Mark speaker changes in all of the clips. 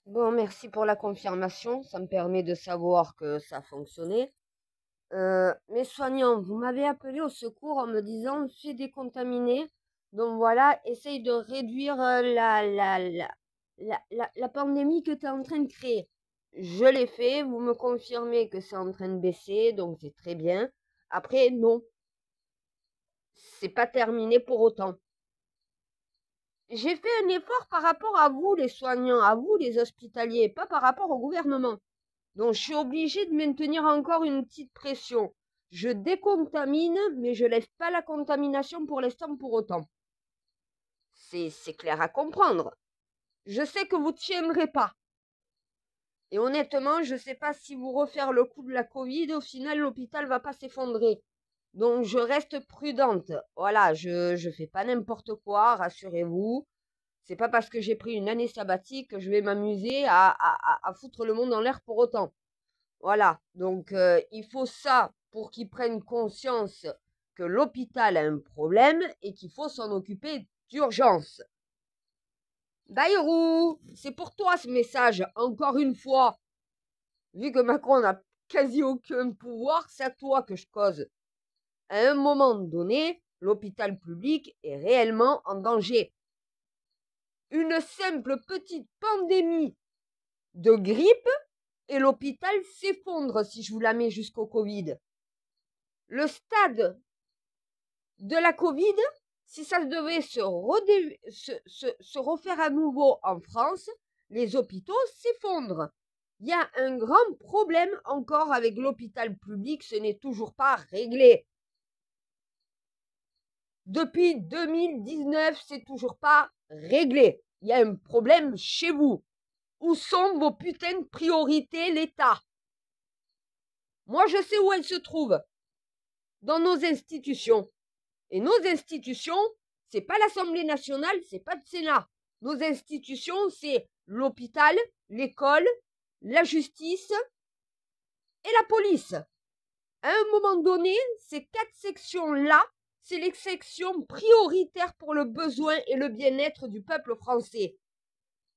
Speaker 1: Bon, merci pour la confirmation. Ça me permet de savoir que ça a fonctionné. Mes soignants, vous m'avez appelé au secours en me disant fais décontaminer. Donc voilà, essaye de réduire la pandémie que tu es en train de créer. Je l'ai fait, vous me confirmez que c'est en train de baisser, donc c'est très bien. Après, non, c'est pas terminé pour autant. J'ai fait un effort par rapport à vous, les soignants, à vous, les hospitaliers, pas par rapport au gouvernement. Donc, je suis obligée de maintenir encore une petite pression. Je décontamine, mais je lève pas la contamination pour l'instant pour autant. C'est clair à comprendre. Je sais que vous tiendrez pas. Et honnêtement, je sais pas si vous refaire le coup de la Covid, au final, l'hôpital va pas s'effondrer. Donc, je reste prudente. Voilà, je fais pas n'importe quoi, rassurez-vous. C'est pas parce que j'ai pris une année sabbatique que je vais m'amuser à foutre le monde en l'air pour autant. Voilà, donc il faut ça pour qu'ils prennent conscience que l'hôpital a un problème et qu'il faut s'en occuper d'urgence. Bayrou, c'est pour toi ce message, encore une fois. Vu que Macron n'a quasi aucun pouvoir, c'est à toi que je cause. À un moment donné, l'hôpital public est réellement en danger. Une simple petite pandémie de grippe et l'hôpital s'effondre si je vous la mets jusqu'au Covid. Le stade de la Covid, si ça devait se refaire à nouveau en France, les hôpitaux s'effondrent. Il y a un grand problème encore avec l'hôpital public, ce n'est toujours pas réglé. Depuis 2019, c'est toujours pas réglé. Il y a un problème chez vous. Où sont vos putains de priorités, l'État? Moi, je sais où elles se trouvent. Dans nos institutions. Et nos institutions, c'est pas l'Assemblée nationale, c'est pas le Sénat. Nos institutions, c'est l'hôpital, l'école, la justice et la police. À un moment donné, ces 4 sections-là, c'est les sections prioritaires pour le besoin et le bien-être du peuple français.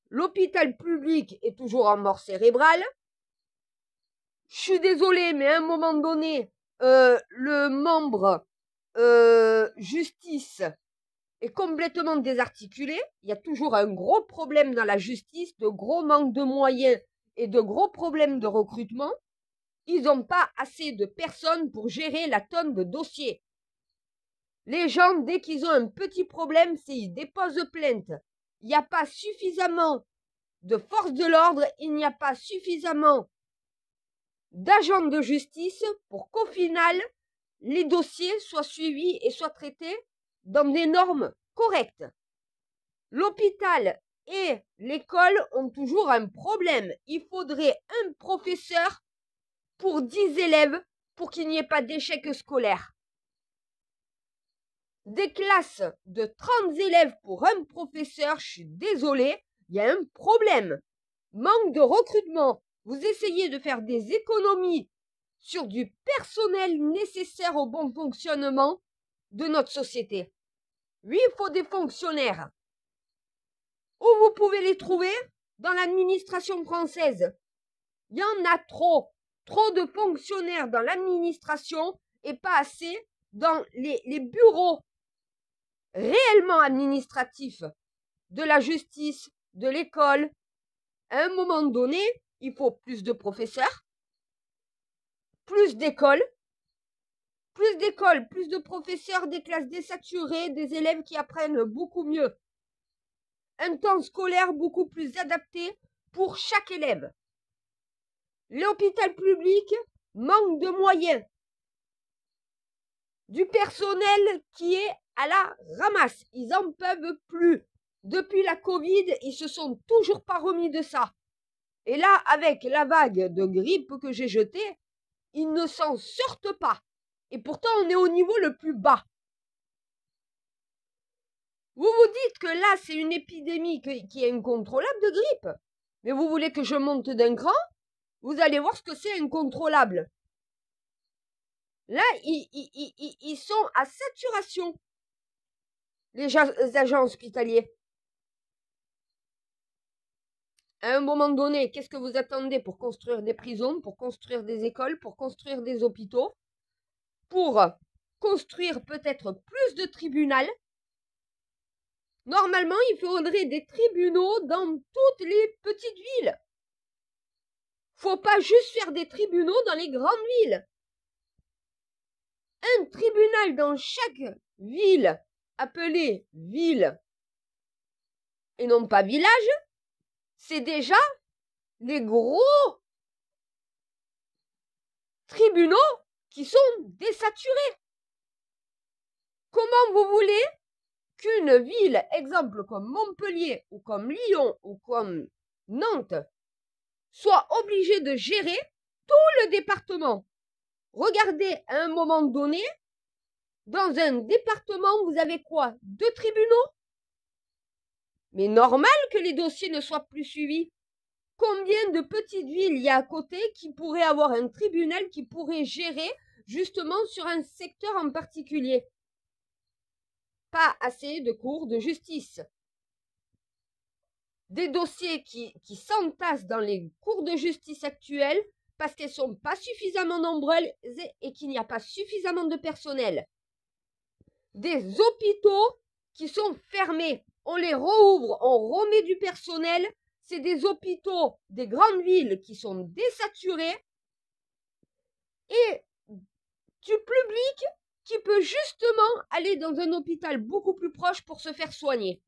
Speaker 1: L'hôpital public est toujours en mort cérébrale. Je suis désolée, mais à un moment donné, le membre justice est complètement désarticulé. Il y a toujours un gros problème dans la justice, de gros manques de moyens et de gros problèmes de recrutement. Ils n'ont pas assez de personnes pour gérer la tonne de dossiers. Les gens, dès qu'ils ont un petit problème, ils déposent plainte. Il n'y a pas suffisamment de forces de l'ordre, il n'y a pas suffisamment d'agents de justice pour qu'au final, les dossiers soient suivis et soient traités dans des normes correctes. L'hôpital et l'école ont toujours un problème. Il faudrait un professeur pour 10 élèves pour qu'il n'y ait pas d'échec scolaire. Des classes de 30 élèves pour un professeur, je suis désolée, il y a un problème. Manque de recrutement. Vous essayez de faire des économies sur du personnel nécessaire au bon fonctionnement de notre société. Oui, il faut des fonctionnaires. Où vous pouvez les trouver? Dans l'administration française. Il y en a trop. Trop de fonctionnaires dans l'administration et pas assez dans les bureaux réellement administratifs de la justice, de l'école. À un moment donné, il faut plus de professeurs, plus d'écoles, plus de professeurs, des classes désaturées, des élèves qui apprennent beaucoup mieux. Un temps scolaire beaucoup plus adapté pour chaque élève. L'hôpital public manque de moyens. Du personnel qui est à la ramasse. Ils en peuvent plus. Depuis la Covid, ils se sont toujours pas remis de ça. Et là, avec la vague de grippe que j'ai jetée, ils ne s'en sortent pas. Et pourtant, on est au niveau le plus bas. Vous vous dites que là, c'est une épidémie qui est incontrôlable de grippe. Mais vous voulez que je monte d'un cran? Vous allez voir ce que c'est incontrôlable. Là, ils sont à saturation, les agents hospitaliers. À un moment donné, qu'est-ce que vous attendez pour construire des prisons, pour construire des écoles, pour construire des hôpitaux, pour construire peut-être plus de tribunaux? Normalement, il faudrait des tribunaux dans toutes les petites villes. Faut pas juste faire des tribunaux dans les grandes villes. Un tribunal dans chaque ville, appelée ville et non pas village, c'est déjà les gros tribunaux qui sont désaturés. Comment vous voulez qu'une ville, exemple comme Montpellier ou comme Lyon ou comme Nantes, soit obligée de gérer tout le département? Regardez, à un moment donné, dans un département, vous avez quoi? 2 tribunaux? Mais normal que les dossiers ne soient plus suivis. Combien de petites villes il y a à côté qui pourraient avoir un tribunal qui pourrait gérer justement sur un secteur en particulier? Pas assez de cours de justice. Des dossiers qui s'entassent dans les cours de justice actuels parce qu'elles sont pas suffisamment nombreuses et qu'il n'y a pas suffisamment de personnel. Des hôpitaux qui sont fermés. On les rouvre, on remet du personnel. C'est des hôpitaux des grandes villes qui sont désaturés et du public qui peut justement aller dans un hôpital beaucoup plus proche pour se faire soigner.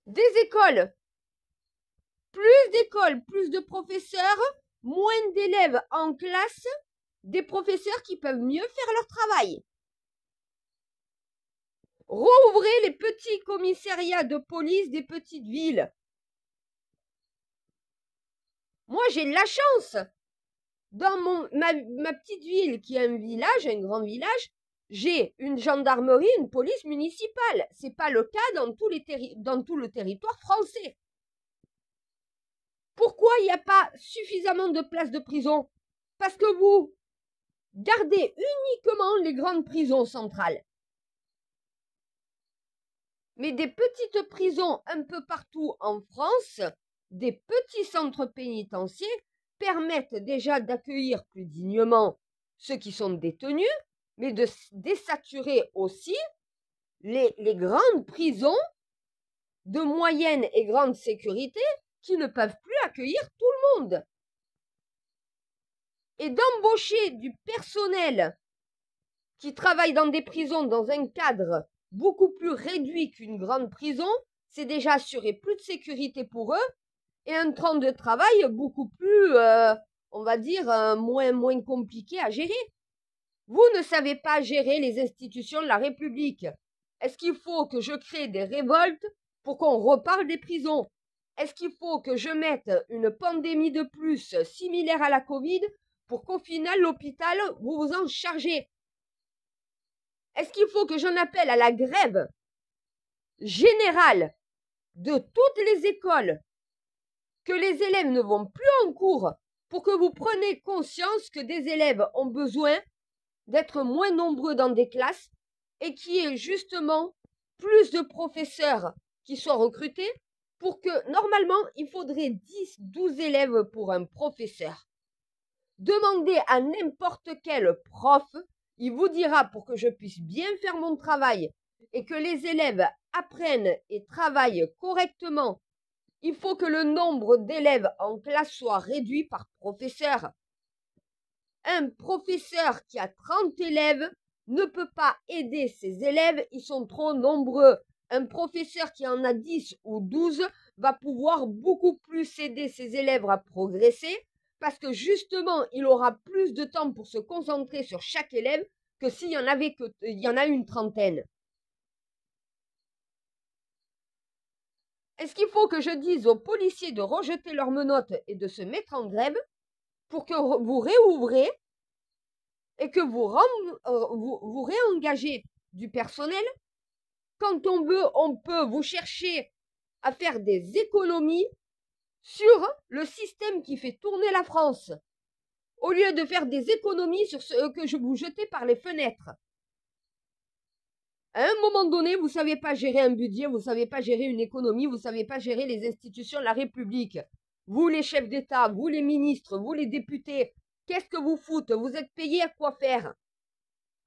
Speaker 1: Des écoles, plus de professeurs, moins d'élèves en classe, des professeurs qui peuvent mieux faire leur travail. Rouvrez les petits commissariats de police des petites villes. Moi, j'ai de la chance. Dans ma petite ville, qui est un village, un grand village, j'ai une gendarmerie, une police municipale. C'est pas le cas dans tout le territoire français. Pourquoi il n'y a pas suffisamment de places de prison? Parce que vous gardez uniquement les grandes prisons centrales. Mais des petites prisons un peu partout en France, des petits centres pénitentiaires permettent déjà d'accueillir plus dignement ceux qui sont détenus, mais de désaturer aussi les grandes prisons de moyenne et grande sécurité qui ne peuvent plus accueillir tout le monde. Et d'embaucher du personnel qui travaille dans des prisons dans un cadre beaucoup plus réduit qu'une grande prison, c'est déjà assurer plus de sécurité pour eux et un temps de travail beaucoup plus, on va dire, moins compliqué à gérer. Vous ne savez pas gérer les institutions de la République. Est-ce qu'il faut que je crée des révoltes pour qu'on reparle des prisons? Est-ce qu'il faut que je mette une pandémie de plus similaire à la Covid pour qu'au final, l'hôpital, vous vous en chargez? Est-ce qu'il faut que j'en appelle à la grève générale de toutes les écoles, que les élèves ne vont plus en cours pour que vous preniez conscience que des élèves ont besoin d'être moins nombreux dans des classes et qu'il y ait justement plus de professeurs qui soient recrutés pour que, normalement, il faudrait 10, 12 élèves pour un professeur. Demandez à n'importe quel prof, il vous dira pour que je puisse bien faire mon travail et que les élèves apprennent et travaillent correctement, il faut que le nombre d'élèves en classe soit réduit par professeur. Un professeur qui a 30 élèves ne peut pas aider ses élèves, ils sont trop nombreux. Un professeur qui en a 10 ou 12 va pouvoir beaucoup plus aider ses élèves à progresser parce que justement, il aura plus de temps pour se concentrer sur chaque élève que s'il y en a une trentaine. Est-ce qu'il faut que je dise aux policiers de rejeter leurs menottes et de se mettre en grève pour que vous réouvrez et que vous réengagez du personnel? Quand on veut, on peut vous chercher à faire des économies sur le système qui fait tourner la France, au lieu de faire des économies sur ce que je vous jetez par les fenêtres. À un moment donné, vous ne savez pas gérer un budget, vous ne savez pas gérer une économie, vous ne savez pas gérer les institutions de la République. Vous, les chefs d'État, vous, les ministres, vous, les députés, qu'est-ce que vous foutez? Vous êtes payés à quoi faire?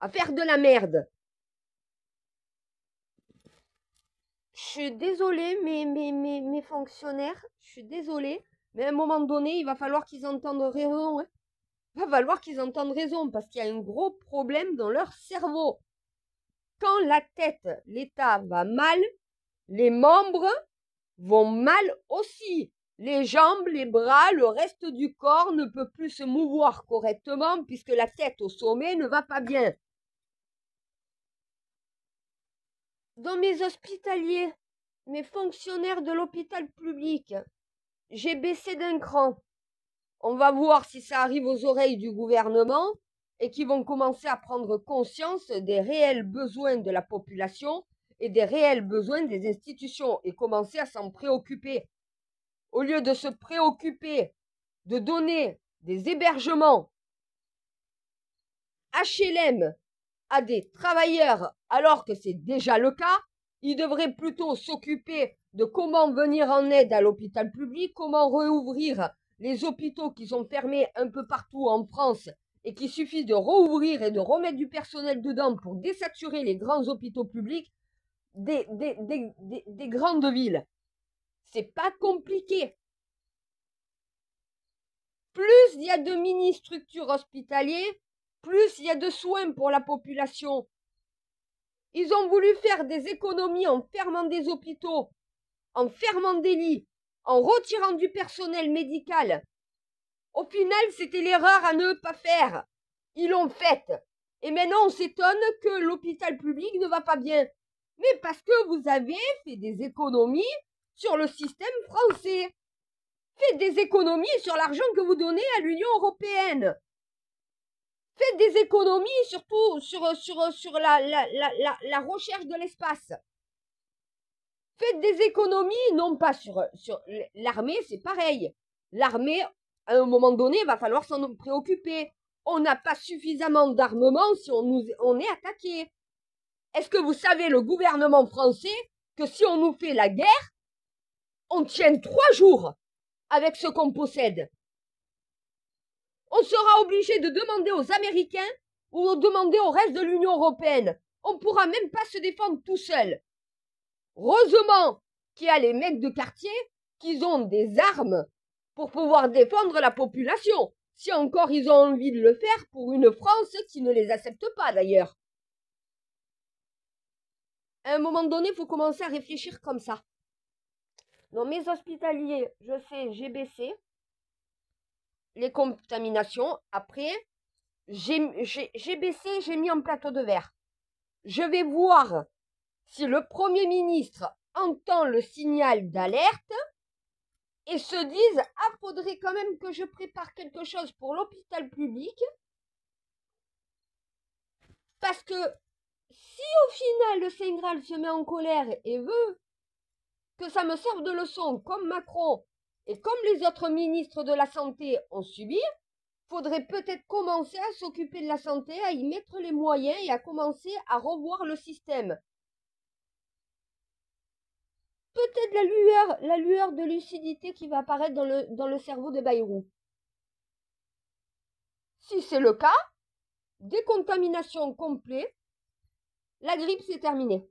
Speaker 1: À faire de la merde. Je suis désolée, mes fonctionnaires, je suis désolée, mais à un moment donné, il va falloir qu'ils entendent raison. Hein. Il va falloir qu'ils entendent raison, parce qu'il y a un gros problème dans leur cerveau. Quand la tête, l'État va mal, les membres vont mal aussi. Les jambes, les bras, le reste du corps ne peut plus se mouvoir correctement puisque la tête au sommet ne va pas bien. Dans mes hospitaliers, mes fonctionnaires de l'hôpital public, j'ai baissé d'un cran. On va voir si ça arrive aux oreilles du gouvernement et qu'ils vont commencer à prendre conscience des réels besoins de la population et des réels besoins des institutions et commencer à s'en préoccuper. Au lieu de se préoccuper de donner des hébergements HLM à des travailleurs alors que c'est déjà le cas, ils devraient plutôt s'occuper de comment venir en aide à l'hôpital public, comment rouvrir les hôpitaux qui sont fermés un peu partout en France et qu'il suffit de rouvrir et de remettre du personnel dedans pour désaturer les grands hôpitaux publics des grandes villes. C'est pas compliqué. Plus il y a de mini-structures hospitalières, plus il y a de soins pour la population. Ils ont voulu faire des économies en fermant des hôpitaux, en fermant des lits, en retirant du personnel médical. Au final, c'était l'erreur à ne pas faire. Ils l'ont faite. Et maintenant, on s'étonne que l'hôpital public ne va pas bien. Mais parce que vous avez fait des économies sur le système français. Faites des économies sur l'argent que vous donnez à l'Union européenne. Faites des économies surtout sur la recherche de l'espace. Faites des économies, non pas sur l'armée, c'est pareil. L'armée, à un moment donné, il va falloir s'en préoccuper. On n'a pas suffisamment d'armement si on est attaqué. Est-ce que vous savez, le gouvernement français, que si on nous fait la guerre, on tient 3 jours avec ce qu'on possède. On sera obligé de demander aux Américains ou de demander au reste de l'Union européenne. On ne pourra même pas se défendre tout seul. Heureusement qu'il y a les mecs de quartier qui ont des armes pour pouvoir défendre la population. Si encore ils ont envie de le faire pour une France qui ne les accepte pas d'ailleurs. À un moment donné, il faut commencer à réfléchir comme ça. Dans mes hospitaliers, je sais, j'ai baissé les contaminations. Après, j'ai baissé, j'ai mis en plateau de verre. Je vais voir si le Premier ministre entend le signal d'alerte et se dise « Ah, faudrait quand même que je prépare quelque chose pour l'hôpital public. » Parce que si au final le Saint Graal se met en colère et veut que ça me serve de leçon comme Macron et comme les autres ministres de la Santé ont subi, faudrait peut-être commencer à s'occuper de la santé, à y mettre les moyens et à commencer à revoir le système. Peut-être la lueur de lucidité qui va apparaître dans le cerveau de Bayrou. Si c'est le cas, décontamination complète, la grippe c'est terminé.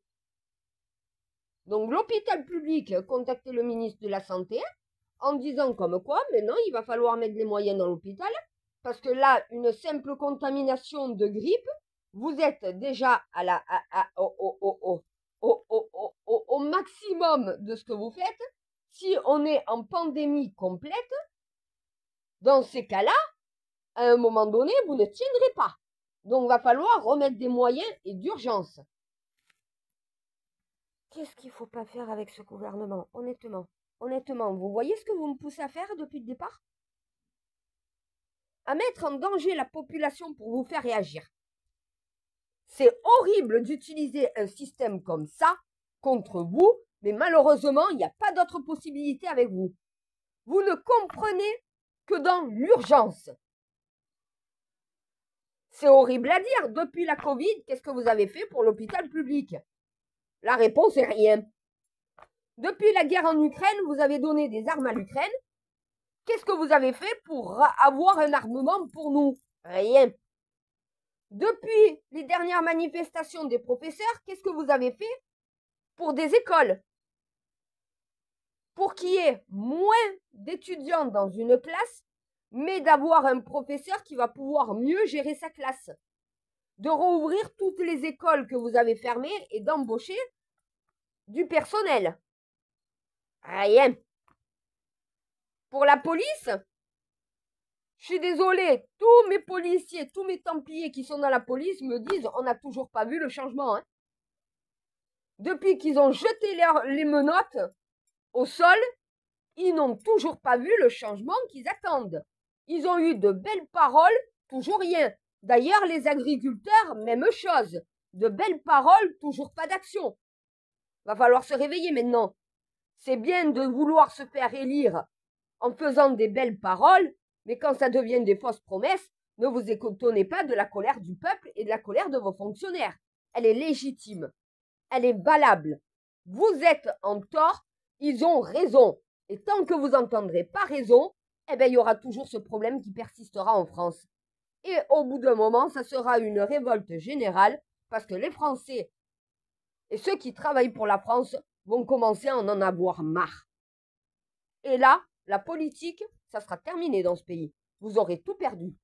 Speaker 1: Donc l'hôpital public contactait le ministre de la Santé en disant comme quoi maintenant il va falloir mettre les moyens dans l'hôpital parce que là une simple contamination de grippe, vous êtes déjà au maximum de ce que vous faites. Si on est en pandémie complète, dans ces cas-là, à un moment donné, vous ne tiendrez pas. Donc, il va falloir remettre des moyens et d'urgence. Qu'est-ce qu'il ne faut pas faire avec ce gouvernement, honnêtement? Honnêtement, vous voyez ce que vous me poussez à faire depuis le départ? À mettre en danger la population pour vous faire réagir. C'est horrible d'utiliser un système comme ça contre vous, mais malheureusement, il n'y a pas d'autre possibilité avec vous. Vous ne comprenez que dans l'urgence. C'est horrible à dire. Depuis la Covid, qu'est-ce que vous avez fait pour l'hôpital public? La réponse est rien. Depuis la guerre en Ukraine, vous avez donné des armes à l'Ukraine. Qu'est-ce que vous avez fait pour avoir un armement pour nous? Rien. Depuis les dernières manifestations des professeurs, qu'est-ce que vous avez fait pour des écoles? Pour qu'il y ait moins d'étudiants dans une classe, mais d'avoir un professeur qui va pouvoir mieux gérer sa classe. De rouvrir toutes les écoles que vous avez fermées et d'embaucher du personnel. Rien. Pour la police, je suis désolée, tous mes policiers, tous mes templiers qui sont dans la police me disent on n'a toujours pas vu le changement. Hein. Depuis qu'ils ont jeté les menottes au sol, ils n'ont toujours pas vu le changement qu'ils attendent. Ils ont eu de belles paroles, toujours rien. D'ailleurs, les agriculteurs, même chose. De belles paroles, toujours pas d'action. Va falloir se réveiller maintenant. C'est bien de vouloir se faire élire en faisant des belles paroles, mais quand ça devient des fausses promesses, ne vous étonnez pas de la colère du peuple et de la colère de vos fonctionnaires. Elle est légitime. Elle est valable. Vous êtes en tort, ils ont raison. Et tant que vous n'entendrez pas raison, eh ben, il y aura toujours ce problème qui persistera en France. Et au bout d'un moment, ça sera une révolte générale parce que les Français et ceux qui travaillent pour la France vont commencer à en avoir marre. Et là, la politique, ça sera terminé dans ce pays. Vous aurez tout perdu.